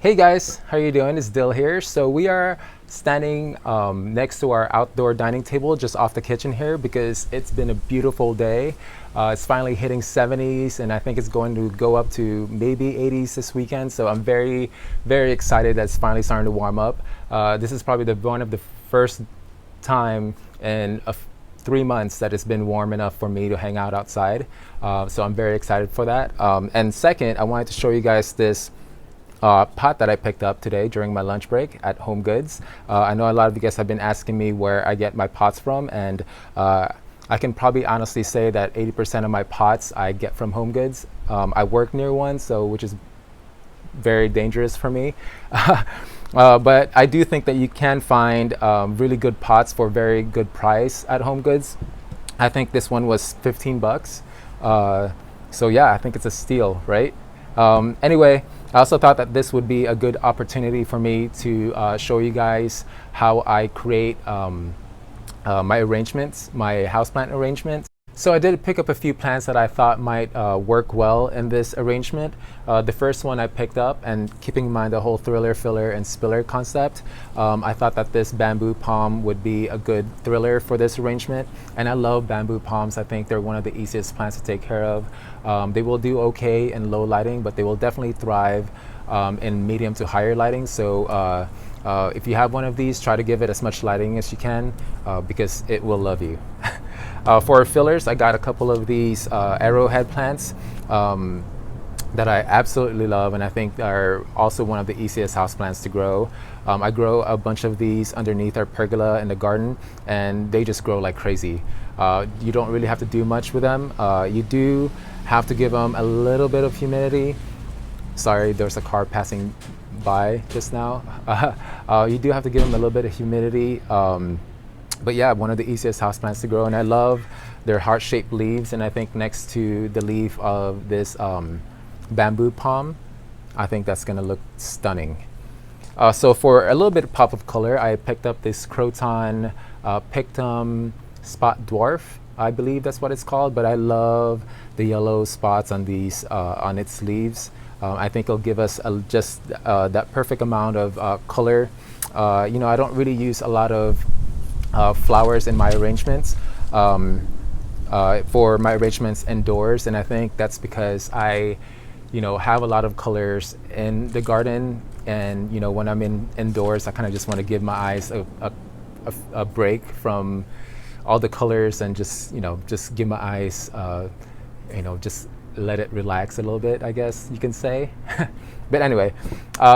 Hey guys, how you doing? It's Dill here. So we are standing next to our outdoor dining table just off the kitchen here because it's been a beautiful day. It's finally hitting 70s and I think it's going to go up to maybe 80s this weekend. So I'm very, very excited that it's finally starting to warm up. This is probably one of the first time in 3 months that it's been warm enough for me to hang out outside. So I'm very excited for that. And second, I wanted to show you guys this pot that I picked up today during my lunch break at Home Goods. I know a lot of you guys have been asking me where I get my pots from, and I can probably honestly say that 80% of my pots I get from Home Goods. I work near one, which is very dangerous for me. But I do think that you can find really good pots for very good price at Home Goods. I think this one was 15 bucks. So yeah, I think it's a steal, right? Anyway, I also thought that this would be a good opportunity for me to show you guys how I create my arrangements, my houseplant arrangements. So I did pick up a few plants that I thought might work well in this arrangement. The first one I picked up, and keeping in mind the whole thriller, filler, and spiller concept, I thought that this bamboo palm would be a good thriller for this arrangement. And I love bamboo palms. I think they're one of the easiest plants to take care of. They will do okay in low lighting, but they will definitely thrive in medium to higher lighting. So if you have one of these, try to give it as much lighting as you can because it will love you. For fillers, I got a couple of these arrowhead plants that I absolutely love, and I think are also one of the easiest houseplants to grow. I grow a bunch of these underneath our pergola in the garden, and they just grow like crazy. You don't really have to do much with them. You do have to give them a little bit of humidity. Sorry, there's a car passing by just now. You do have to give them a little bit of humidity. But yeah, one of the easiest houseplants to grow, and I love their heart-shaped leaves. And I think next to the leaf of this bamboo palm, I think that's gonna look stunning. So for a little bit of pop of color, I picked up this Croton Pictum Spot Dwarf. I believe that's what it's called, but I love the yellow spots on these on its leaves. I think it'll give us just that perfect amount of color. You know, I don't really use a lot of flowers in my arrangements for my arrangements indoors, and I think that's because I have a lot of colors in the garden, and when I'm indoors, I kind of just want to give my eyes a break from all the colors and just give my eyes just let it relax a little bit, I guess you can say. But anyway,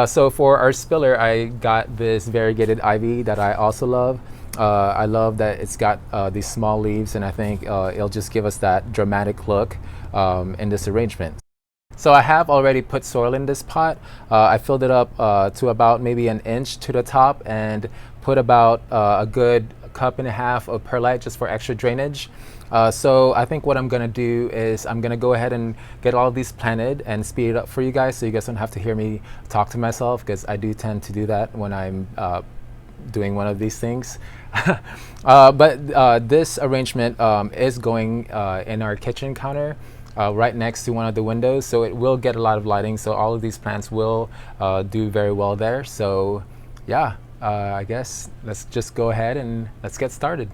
so for our spiller, I got this variegated ivy that I also love. I love that it's got these small leaves, and I think it'll just give us that dramatic look in this arrangement. So I have already put soil in this pot. I filled it up to about maybe an inch to the top and put about a good cup and a half of perlite just for extra drainage. So I think what I'm gonna do is I'm gonna go ahead and get all of these planted and speed it up for you guys, so you guys don't have to hear me talk to myself, because I do tend to do that when I'm doing one of these things. But this arrangement is going in our kitchen counter right next to one of the windows, so it will get a lot of lighting, so all of these plants will do very well there. So yeah, I guess let's just go ahead and let's get started.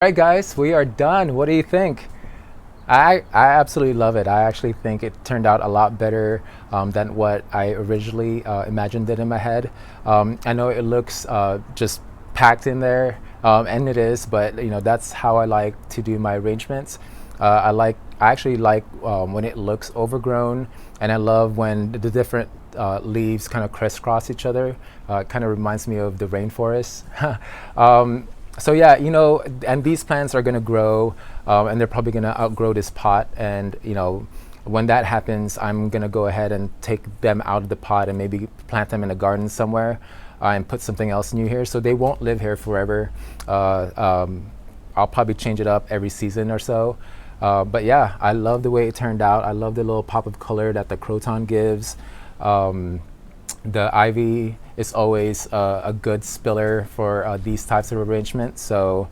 right, guys, we are done. What do you think? I absolutely love it. I actually think it turned out a lot better than what I originally imagined it in my head. I know it looks just packed in there, and it is, but that's how I like to do my arrangements. I actually like when it looks overgrown, and I love when the different leaves kind of crisscross each other. It kind of reminds me of the rainforest. So yeah, and these plants are going to grow, and they're probably going to outgrow this pot. And when that happens, I'm going to go ahead and take them out of the pot and maybe plant them in a garden somewhere, and put something else new here. So they won't live here forever. I'll probably change it up every season or so. But yeah, I love the way it turned out. I love the little pop of color that the croton gives. The ivy is always a good spiller for these types of arrangements. So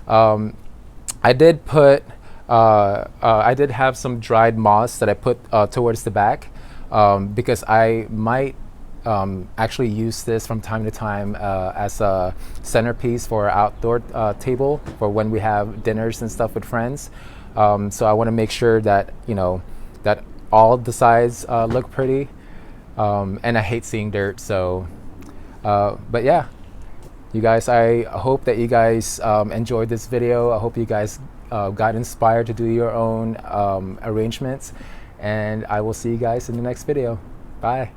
I did put, I did have some dried moss that I put towards the back because I might actually use this from time to time as a centerpiece for our outdoor table for when we have dinners and stuff with friends. So I want to make sure that that all the sides look pretty. And I hate seeing dirt, so but yeah, you guys, I hope that you guys enjoyed this video. I hope you guys got inspired to do your own arrangements, and I will see you guys in the next video. Bye.